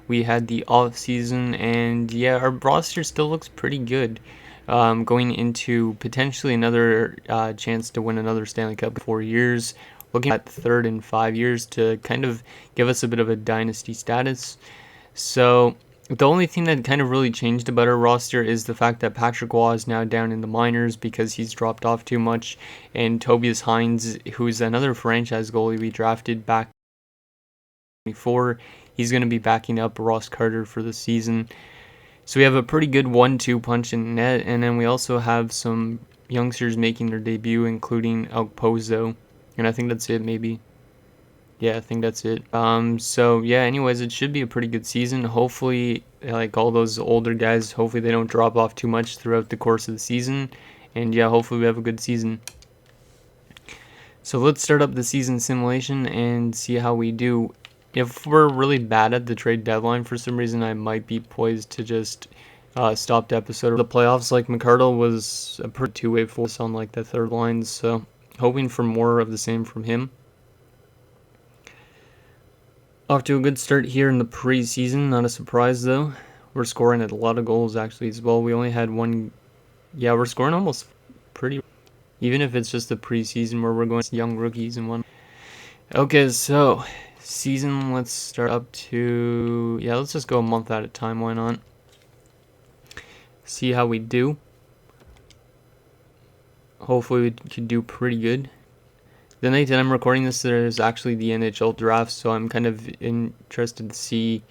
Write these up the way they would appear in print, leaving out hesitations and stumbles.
we had the off season, and yeah, our roster still looks pretty good. Going into potentially another chance to win another Stanley Cup in 4 years, looking at third in 5 years to kind of give us a bit of a dynasty status. So the only thing that kind of really changed about our roster is the fact that Patrick Waugh is now down in the minors because he's dropped off too much, and Tobias Hines, who's another franchise goalie we drafted back in 2024, he's going to be backing up Ross Carter for the season. So we have a pretty good 1-2 punch in net, and then we also have some youngsters making their debut, including Pozo, and I think that's it, maybe. Yeah, I think that's it. So yeah, anyways, it should be a pretty good season. Hopefully, like all those older guys, hopefully they don't drop off too much throughout the course of the season. And yeah, hopefully we have a good season. So let's start up the season simulation and see how we do. If we're really bad at the trade deadline for some reason, I might be poised to just stop the episode. The playoffs, like McArdle was a pretty two-way force on like the third line, so hoping for more of the same from him. Off to a good start here in the preseason, not a surprise though. We're scoring a lot of goals actually as well. We only had one, yeah, we're scoring almost pretty, even if it's just the preseason where we're going young rookies and one. Okay, so season, let's start up to, yeah, let's just go a month at a time, why not? See how we do. Hopefully we can do pretty good. The night that I'm recording this, there's actually the NHL draft, so I'm kind of interested to see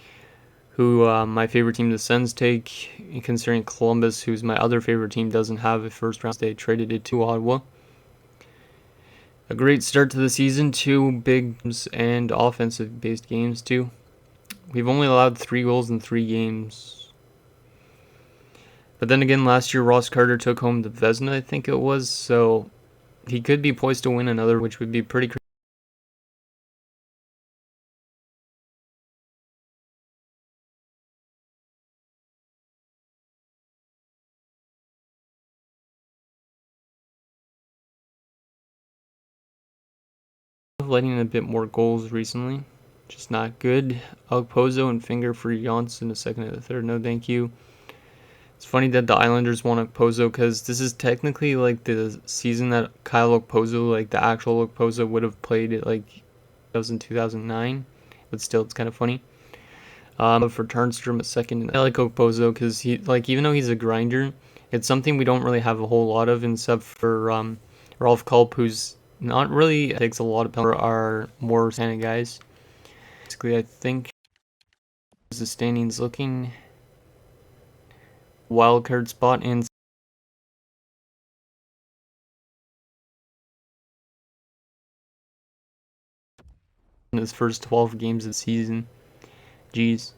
who my favorite team, the Sens, take, considering Columbus, who's my other favorite team, doesn't have a first round. They traded it to Ottawa. A great start to the season, 2 big and offensive-based games too. We've only allowed 3 goals in 3 games. But then again, last year Ross Carter took home the Vezina, I think it was, so he could be poised to win another, which would be pretty crazy. Letting in a bit more goals recently, just not good. Pozo and Finger for Janssen a second and a third, no thank you. It's funny that the Islanders want Pozo because this is technically like the season that Kyle Okposo, like the actual Okposo, would have played it like 2009, but still it's kind of funny. For Turnstrom a second, I like Okposo because he, like, even though he's a grinder, it's something we don't really have a whole lot of, except for Rolf Kulp, who's not really takes a lot of penalties for our more standing guys. Basically, I think the standings looking wild card spot in his first 12 games of the season. Jeez.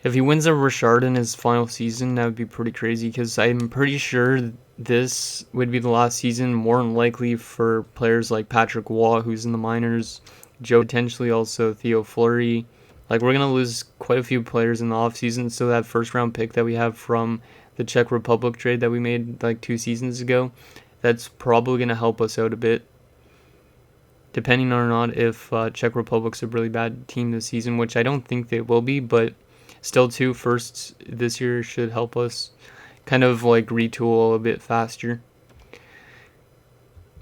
If he wins a Richard in his final season, that would be pretty crazy because I'm pretty sure this would be the last season, more than likely, for players like Patrick Waugh, who's in the minors, Joe, potentially also Theo Fleury. Like, we're going to lose quite a few players in the offseason, so that first round pick that we have from the Czech Republic trade that we made like 2 seasons ago, that's probably going to help us out a bit. Depending on or not if Czech Republic's a really bad team this season, which I don't think they will be, but still, too, firsts this year should help us kind of like retool a bit faster.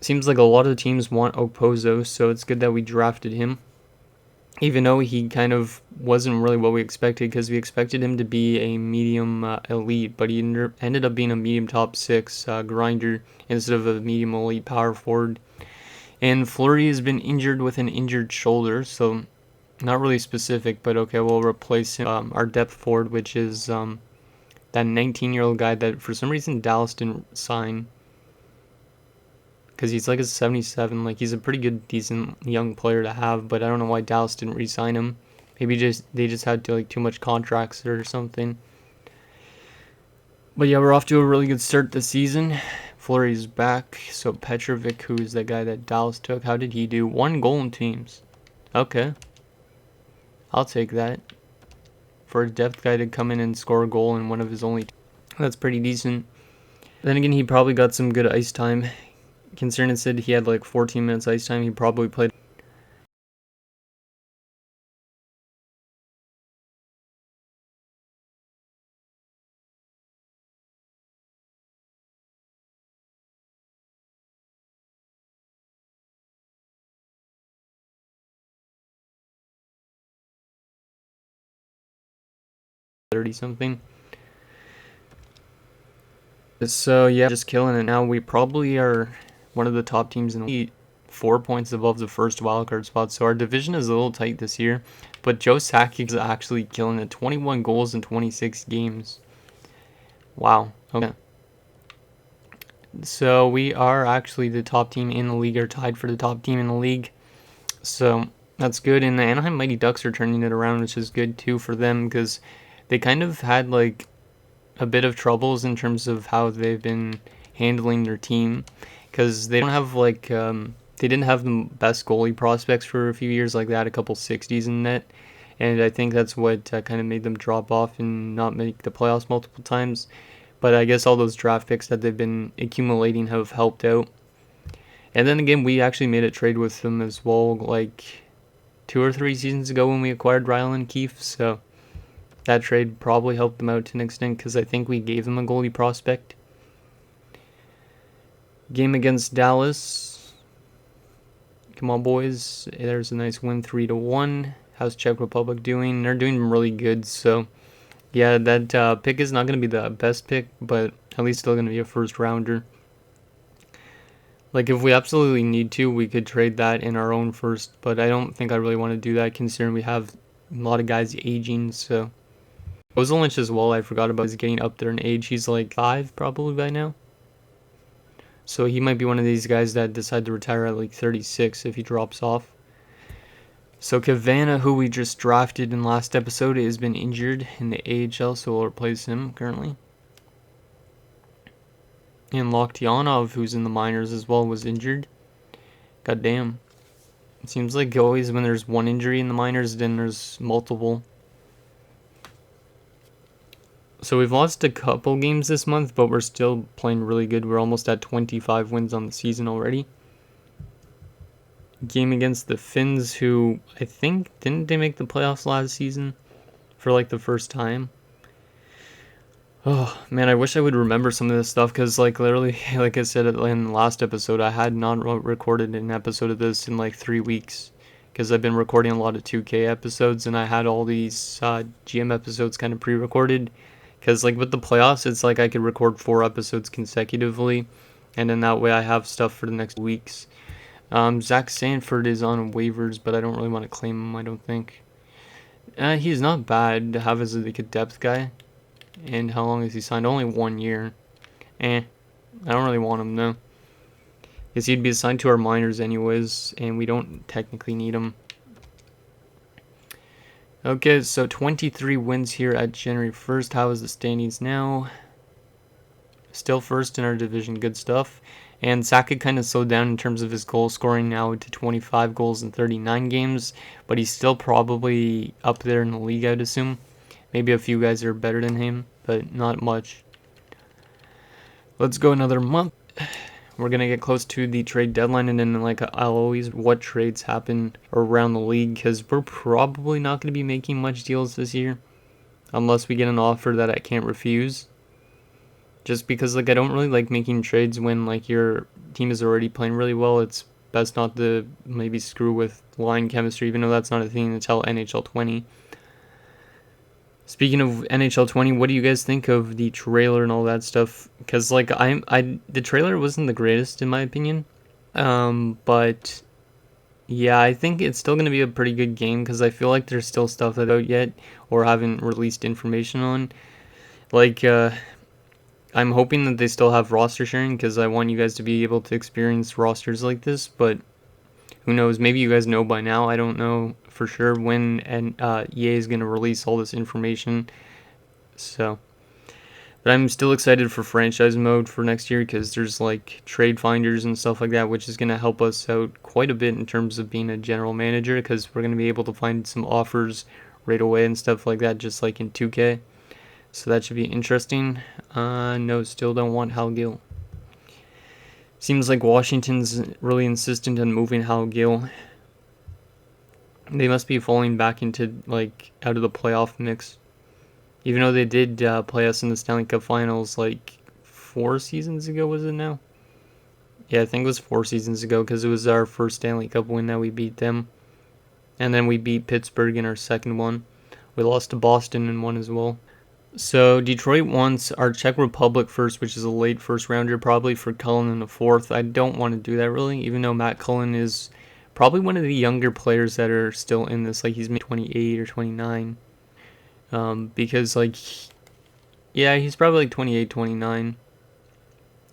Seems like a lot of teams want Okposo, so it's good that we drafted him. Even though he kind of wasn't really what we expected, because we expected him to be a medium elite, but he ended up being a medium top 6 grinder instead of a medium elite power forward. And Fleury has been injured with an injured shoulder, so not really specific, but okay, we'll replace him. Our depth forward, which is that 19-year-old guy that for some reason Dallas didn't sign, because he's like a 77. Like, he's a pretty good, decent young player to have, but I don't know why Dallas didn't re-sign him. Maybe they just had like too much contracts or something. But yeah, we're off to a really good start this season. Fleury's back, so Petrovic, who is the guy that Dallas took, how did he do? 1 goal in teams. Okay. I'll take that. For a depth guy to come in and score a goal in one of his only... That's pretty decent. Then again, he probably got some good ice time. Considering it said he had like 14 minutes ice time, he probably played 30 something. So yeah, just killing it now. We probably are one of the top teams in the league, 4 points above the first wildcard spot. So our division is a little tight this year, but Joe Sakic is actually killing it. 21 goals in 26 games. Wow. Okay. So we are actually the top team in the league, or tied for the top team in the league. So that's good. And the Anaheim Mighty Ducks are turning it around, which is good too for them, because they kind of had like a bit of troubles in terms of how they've been handling their team, because they don't have like they didn't have the best goalie prospects for a few years, like that, a couple 60s in net, and I think that's what kind of made them drop off and not make the playoffs multiple times. But I guess all those draft picks that they've been accumulating have helped out. And then again, we actually made a trade with them as well, like 2 or 3 seasons ago when we acquired Ryland Keefe, so that trade probably helped them out to an extent, because I think we gave them a goalie prospect. Game against Dallas. Come on, boys. There's a nice win, 3-1. How's Czech Republic doing? They're doing really good, so yeah, that pick is not going to be the best pick, but at least still going to be a first rounder. Like, if we absolutely need to, we could trade that in our own first, but I don't think I really want to do that, considering we have a lot of guys aging, so. Avalanche as well, I forgot about, is getting up there in age. He's like 5 probably by now. So he might be one of these guys that decide to retire at like 36 if he drops off. So Kavana, who we just drafted in last episode, has been injured in the AHL, so we'll replace him currently. And Loktionov, who's in the minors as well, was injured. God damn. It seems like always when there's one injury in the minors, then there's multiple. So we've lost a couple games this month, but we're still playing really good. We're almost at 25 wins on the season already. Game against the Finns, who I think, didn't they make the playoffs last season for like the first time? Oh man, I wish I would remember some of this stuff, because like literally, like I said in the last episode, I had not recorded an episode of this in like 3 weeks, because I've been recording a lot of 2K episodes, and I had all these GM episodes kind of pre-recorded, because like with the playoffs, it's like I could record 4 episodes consecutively, and then that way I have stuff for the next weeks. Zach Sanford is on waivers, but I don't really want to claim him, I don't think. He's not bad to have as like a depth guy. And how long has he signed? Only 1 year. I don't really want him, though. Because he'd be assigned to our minors anyways, and we don't technically need him. Okay, so 23 wins here at January 1st. How is the standings now? Still first in our division. Good stuff. And Sakic kind of slowed down in terms of his goal scoring now to 25 goals in 39 games. But he's still probably up there in the league, I'd assume. Maybe a few guys are better than him, but not much. Let's go another month. We're going to get close to the trade deadline, and then like I'll always what trades happen around the league, because we're probably not going to be making much deals this year unless we get an offer that I can't refuse. Just because like I don't really like making trades when like your team is already playing really well. It's best not to maybe screw with line chemistry, even though that's not a thing until NHL 20. Speaking of NHL 20, what do you guys think of the trailer and all that stuff? Because like the trailer wasn't the greatest in my opinion, but yeah, I think it's still gonna be a pretty good game, because I feel like there's still stuff that's out yet or haven't released information on. Like I'm hoping that they still have roster sharing, because I want you guys to be able to experience rosters like this, but who knows? Maybe you guys know by now. I don't know for sure when EA is going to release all this information. So, but I'm still excited for franchise mode for next year, because there's like trade finders and stuff like that, which is going to help us out quite a bit in terms of being a general manager, because we're going to be able to find some offers right away and stuff like that, just like in 2K. So that should be interesting. No, still don't want Hal Gill. Seems like Washington's really insistent on moving Hal Gill. They must be falling back into, like, out of the playoff mix. Even though they did play us in the Stanley Cup Finals, like, 4 seasons ago, was it now? Yeah, I think it was 4 seasons ago, because it was our first Stanley Cup win that we beat them. And then we beat Pittsburgh in our second one. We lost to Boston in one as well. So Detroit wants our Czech Republic first, which is a late first rounder, probably for Cullen in the fourth. I don't want to do that really, even though Matt Cullen is probably one of the younger players that are still in this. Like he's maybe 28 or 29. Because like, yeah, he's probably like 28, 29,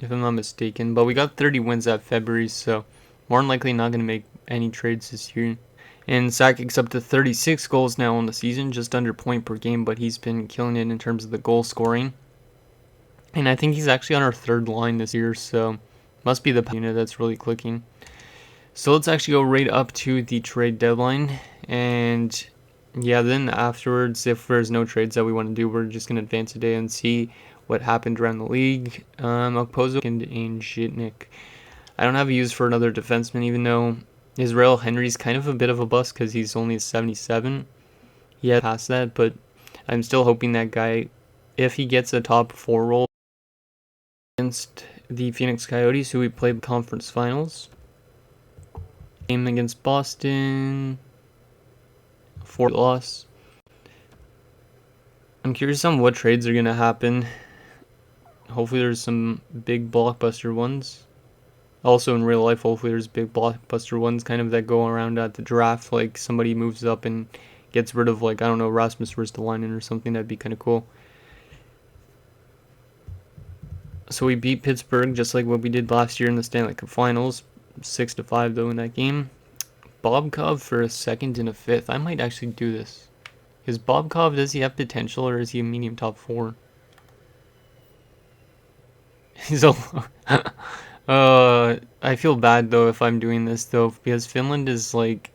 if I'm not mistaken. But we got 30 wins at February, so more than likely not going to make any trades this year. And Sakic's up to 36 goals now on the season, just under point per game, but he's been killing it in terms of the goal scoring. And I think he's actually on our third line this year, so must be the unit that's really clicking. So let's actually go right up to the trade deadline. And yeah, then afterwards, if there's no trades that we want to do, we're just going to advance a day and see what happened around the league. Okposo and Jitnik. I don't have a use for another defenseman, even though Israel Henry's kind of a bit of a bust because he's only 77. He had past that, but I'm still hoping that guy, if he gets a top 4 role against the Phoenix Coyotes, who we played conference finals. Game against Boston, 4 loss. I'm curious on what trades are going to happen. Hopefully there's some big blockbuster ones. Also in real life, hopefully there's big blockbuster ones kind of that go around at the draft, like somebody moves up and gets rid of, like, I don't know, Rasmus Ristolainen or something. That'd be kind of cool. So we beat Pittsburgh just like what we did last year in the Stanley Cup Finals. 6-5 though in that game. Bobkov for a second and a fifth. I might actually do this. Is Bobkov, does he have potential or is he a medium top 4? He's a I feel bad though if I'm doing this though, because Finland is like,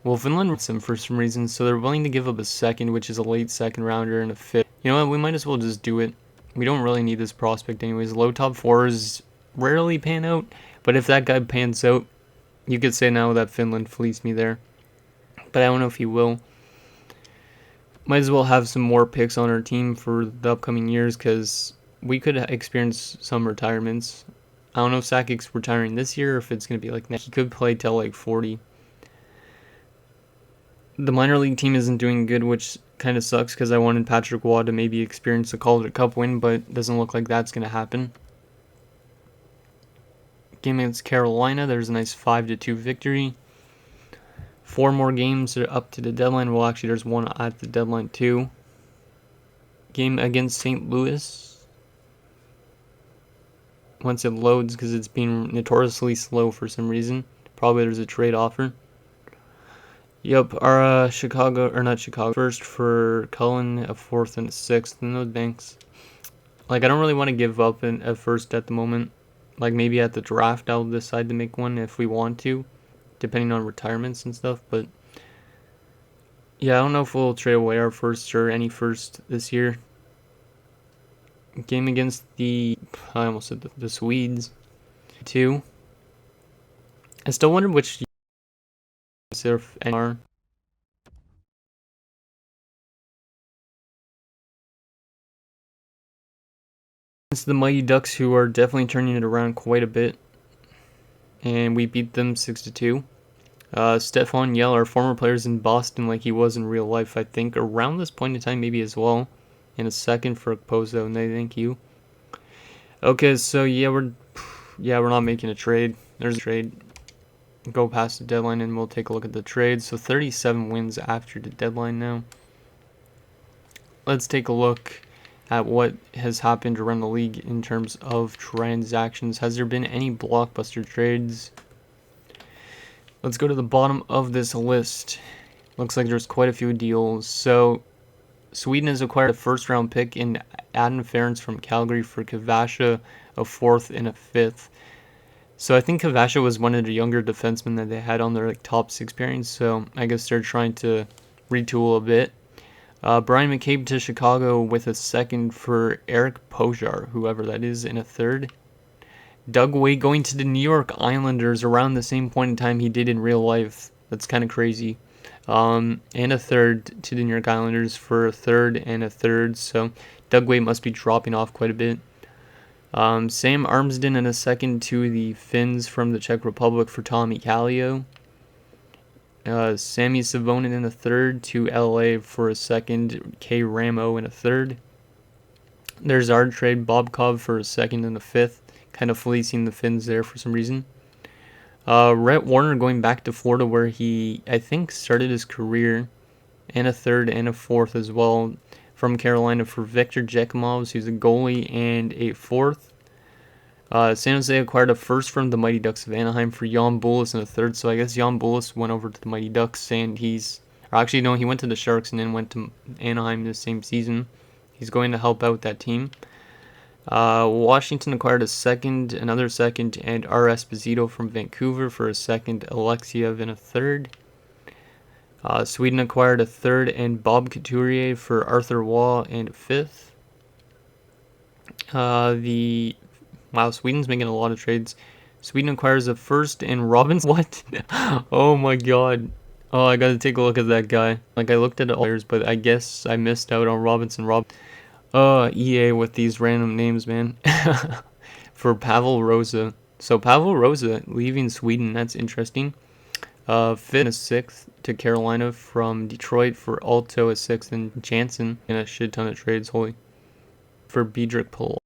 well, Finland wants him for some reason, so they're willing to give up a second, which is a late second rounder, and a fifth. You know what, we might as well just do it. We don't really need this prospect anyways. Low top 4s rarely pan out, but if that guy pans out, you could say now that Finland fleeced me there. But I don't know if he will. Might as well have some more picks on our team for the upcoming years, because we could experience some retirements. I don't know if Sakic's retiring this year or if it's going to be like next. He could play till like 40. The minor league team isn't doing good, which kind of sucks because I wanted Patrick Waugh to maybe experience a Calder Cup win, but it doesn't look like that's going to happen. Game against Carolina, there's a nice 5-2 victory. 4 more games are up to the deadline. Well, actually, there's one at the deadline too. Game against St. Louis. Once it loads, because it's been notoriously slow for some reason. Probably there's a trade offer. Yep, our Chicago, or not Chicago, first for Cullen, a fourth and a sixth. No thanks. Like, I don't really want to give up a first at the moment. Like, maybe at the draft I'll decide to make one if we want to, depending on retirements and stuff. But yeah, I don't know if we'll trade away our first or any first this year. Game against I almost said the Swedes, 2. I still wonder which consider NR. It's the Mighty Ducks, who are definitely turning it around quite a bit, and we beat them 6-2. Stefan Yell, our former players in Boston, like he was in real life, I think, around this point in time, maybe as well. And a second for Pozo, and thank you. Okay, so yeah, we're not making a trade. There's a trade. Go past the deadline, and we'll take a look at the trade. So 37 wins after the deadline now. Let's take a look at what has happened around the league in terms of transactions. Has there been any blockbuster trades? Let's go to the bottom of this list. Looks like there's quite a few deals. So Sweden has acquired a first-round pick in Adam Ferentz from Calgary for Kavasha, a fourth and a fifth. So I think Kavasha was one of the younger defensemen that they had on their top 6 pairings. So I guess they're trying to retool a bit. Brian McCabe to Chicago with a second for Eric Pojar, whoever that is, and a third. Doug Weight going to the New York Islanders around the same point in time he did in real life. That's kind of crazy. And a third to the New York Islanders for a third and a third. So Doug Weight must be dropping off quite a bit. Sam Armsden and a second to the Finns from the Czech Republic for Tommy Kallio. Sammy Savonin in a third to LA for a second. K Ramo in a third. There's our trade, Bobkov for a second and a fifth. Kind of fleecing the Finns there for some reason. Rhett Warner going back to Florida where he, I think, started his career. And a third and a fourth as well from Carolina for Victor Jekimovs, who's a goalie, and a fourth. San Jose acquired a first from the Mighty Ducks of Anaheim for Jan Bulis in a third. So I guess Jan Bulis went over to the Mighty Ducks, and he went to the Sharks and then went to Anaheim the same season. He's going to help out that team. Washington acquired another second, and R. Esposito from Vancouver for a second. Alexiev in a third. Sweden acquired a third and Bob Couturier for Arthur Waugh and a fifth. Sweden's making a lot of trades. Sweden acquires a first and Robinson. What? Oh my god. Oh, I gotta take a look at that guy. Like, I looked at all players, but I guess I missed out on Robinson. EA with these random names, man. For Pavel Rosa. So Pavel Rosa leaving Sweden. That's interesting. Fifth and a sixth to Carolina from Detroit for Alto, a sixth, and Jansen in a shit ton of trades. Holy. For Biedrich Pull.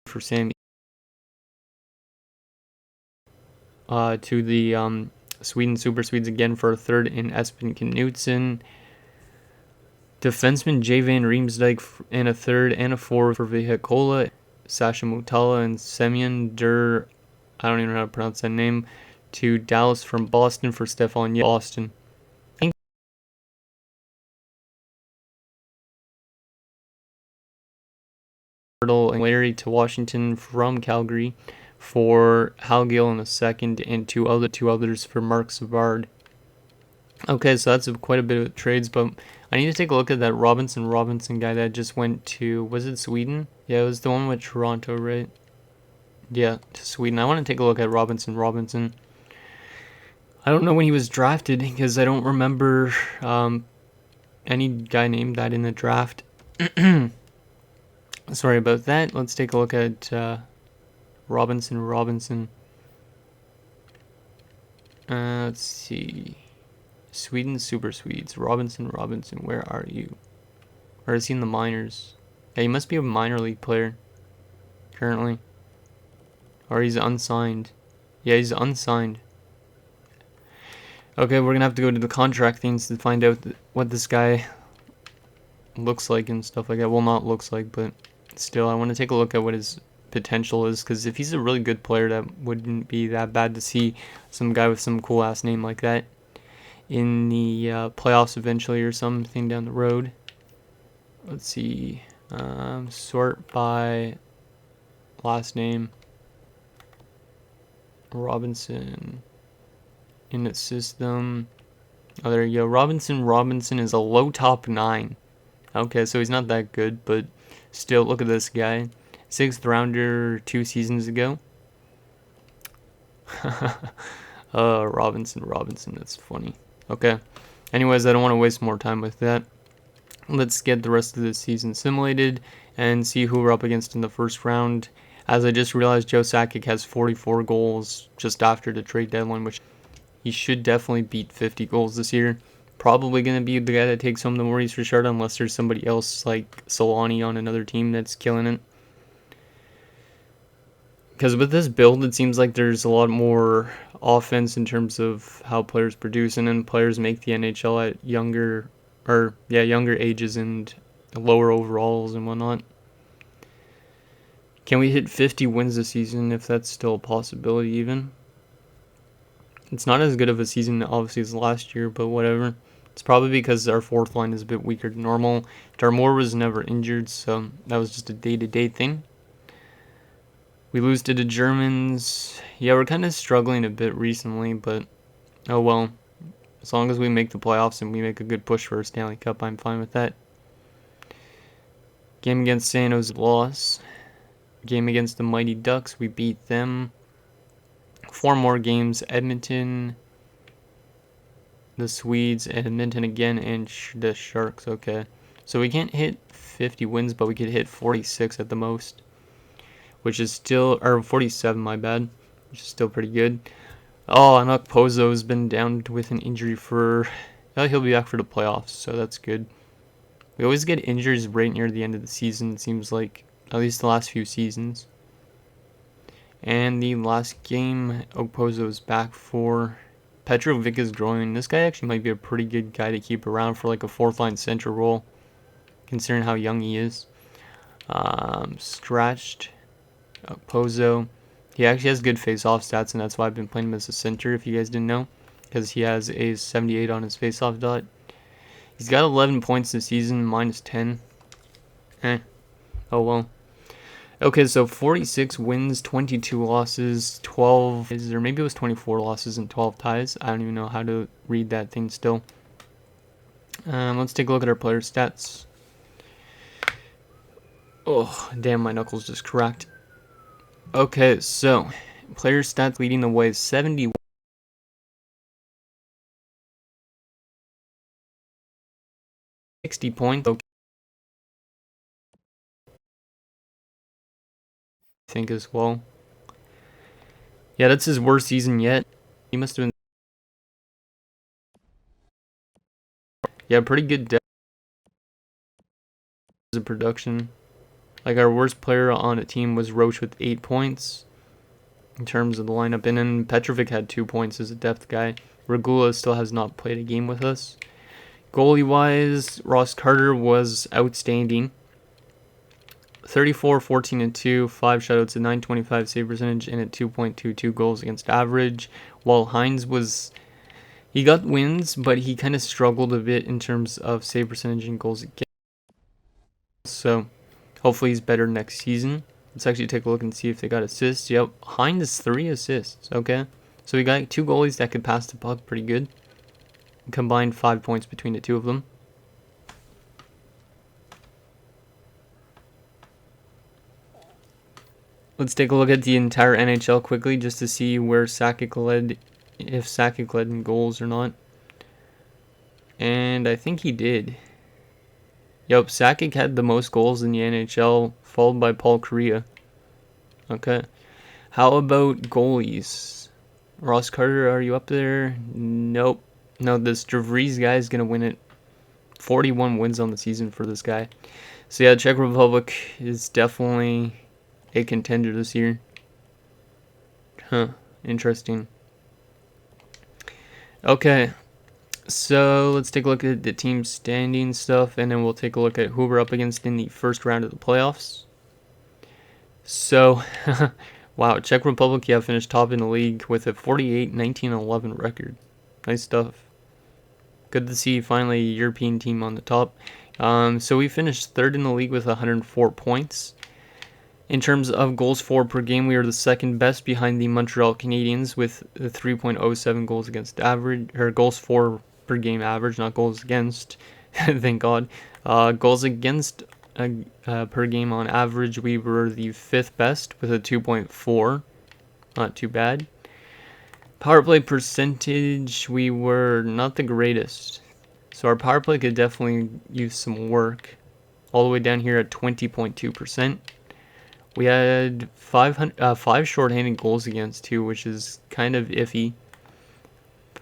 For Sammy. To the Sweden Super Swedes again for a third in Espen Knutsen. Defenseman J. Van Riemsdyk and a third and a fourth for Vihakola. Sasha Mutala and Semyon Der, I don't even know how to pronounce that name, to Dallas from Boston for Stefan Boston. And Larry to Washington from Calgary for Hal Gill in a second, and two others for Mark Savard. Okay, so that's quite a bit of trades, but I need to take a look at that Robinson guy that just went to, was it Sweden? Yeah, it was the one with Toronto, right? Yeah, to Sweden. I want to take a look at Robinson. I don't know when he was drafted because I don't remember any guy named that in the draft. Sorry about that. Let's take a look at Robinson. Let's see. Sweden Super Swedes. Robinson, where are you? Or is he in the minors? Yeah, he must be a minor league player currently. Or he's unsigned. Yeah, he's unsigned. Okay, we're gonna have to go to the contract things to find out what this guy looks like and stuff like that. Well, not looks like, but still, I want to take a look at what his potential is, because if he's a really good player, that wouldn't be that bad to see some guy with some cool ass name like that in the playoffs eventually or something down the road. Let's see. Sort by last name. Robinson in the system. Oh, there you go. Robinson is a low top 9. Okay, so he's not that good, but still, look at this guy. 6th rounder 2 seasons ago. Robinson, that's funny. Okay. Anyways, I don't want to waste more time with that. Let's get the rest of the season simulated and see who we're up against in the first round. As I just realized, Joe Sakic has 44 goals just after the trade deadline, which he should definitely beat 50 goals this year. Probably going to be the guy that takes home the Maurice Richard, unless there's somebody else like Solani on another team that's killing it. Because with this build, it seems like there's a lot more offense in terms of how players produce, and then players make the NHL at younger ages and lower overalls and whatnot. Can we hit 50 wins this season, if that's still a possibility even? It's not as good of a season, obviously, as last year, but whatever. It's probably because our fourth line is a bit weaker than normal. Darmour was never injured, so that was just a day-to-day thing. We lose to the Germans. Yeah, we're kind of struggling a bit recently, but oh well. As long as we make the playoffs and we make a good push for a Stanley Cup, I'm fine with that. Game against San Jose, loss. Game against the Mighty Ducks, we beat them. 4 more games, Edmonton, the Swedes, Edmonton again, and the Sharks. Okay, so we can't hit 50 wins, but we could hit 46 at the most, which is still, or 47, my bad, which is still pretty good. Oh, and Okpozo's been down with an injury for... he'll be back for the playoffs, so that's good. We always get injuries right near the end of the season, it seems like. At least the last few seasons. And the last game, Okpozo is back for Petrovic is growing. This guy actually might be a pretty good guy to keep around for like a fourth line center role, considering how young he is. Scratched Okpozo. He actually has good face-off stats, and that's why I've been playing him as a center, if you guys didn't know, because he has a 78 on his face-off dot. He's got 11 points this season, minus 10. Oh well. Okay, so 46 wins, 22 losses, 12, or maybe it was 24 losses and 12 ties. I don't even know how to read that thing still. Let's take a look at our player stats. Oh, damn, my knuckles just cracked. Okay, so player stats leading the way, 70, 60 points. Okay, I think as well. Yeah, that's his worst season yet. He must have been, yeah, pretty good depth of production. Like, our worst player on a team was Roche with 8 points in terms of the lineup. And then Petrovic had 2 points as a depth guy. Regula still has not played a game with us. Goalie-wise, Ross Carter was outstanding. 34, 14, and 2, 5 shutouts, a 925 save percentage, and a 2.22 goals against average. While Hines he got wins, but he kind of struggled a bit in terms of save percentage and goals against. So hopefully he's better next season. Let's actually take a look and see if they got assists. Yep, Hines 3 assists. Okay, so we got 2 goalies that could pass the puck pretty good. Combined 5 points between the two of them. Let's take a look at the entire NHL quickly just to see where Sakic led, if Sakic led in goals or not. And I think he did. Yep, Sakic had the most goals in the NHL, followed by Paul Kariya. Okay. How about goalies? Ross Carter, are you up there? Nope. No, this DeVries guy is going to win it. 41 wins on the season for this guy. So yeah, Czech Republic is definitely a contender this year. Huh, interesting. Okay, so let's take a look at the team standing stuff, and then we'll take a look at who we're up against in the first round of the playoffs. So, wow, Czech Republic, yeah, finished top in the league with a 48, 19, 11 record. Nice stuff. Good to see finally a European team on the top. So we finished third in the league with 104 points. In terms of goals for per game, we are the second best behind the Montreal Canadiens with 3.07 goals against average, or goals for per game average, not goals against. Thank God. Goals against per game on average, we were the fifth best with a 2.4. Not too bad. Power play percentage, we were not the greatest. So our power play could definitely use some work. All the way down here at 20.2%. We had 5 shorthanded goals against too, which is kind of iffy.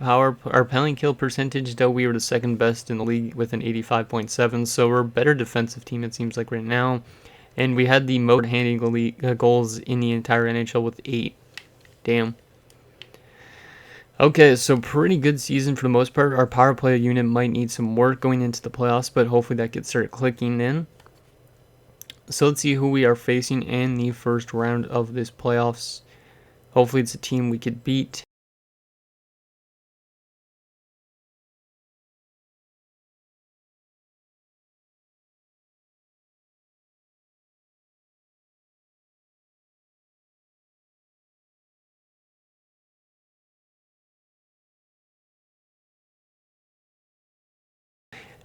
Our penalty kill percentage, though, we were the second best in the league with an 85.7, so we're a better defensive team, it seems like, right now. And we had the most shorthanded goals in the entire NHL with 8. Damn. Okay, so pretty good season for the most part. Our power play unit might need some work going into the playoffs, but hopefully that gets started clicking in. So let's see who we are facing in the first round of this playoffs. Hopefully it's a team we could beat.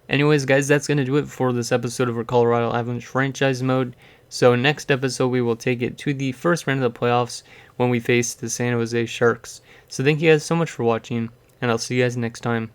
Anyways, guys, that's going to do it for this episode of our Colorado Avalanche franchise mode. So next episode, we will take it to the first round of the playoffs when we face the San Jose Sharks. So thank you guys so much for watching, and I'll see you guys next time.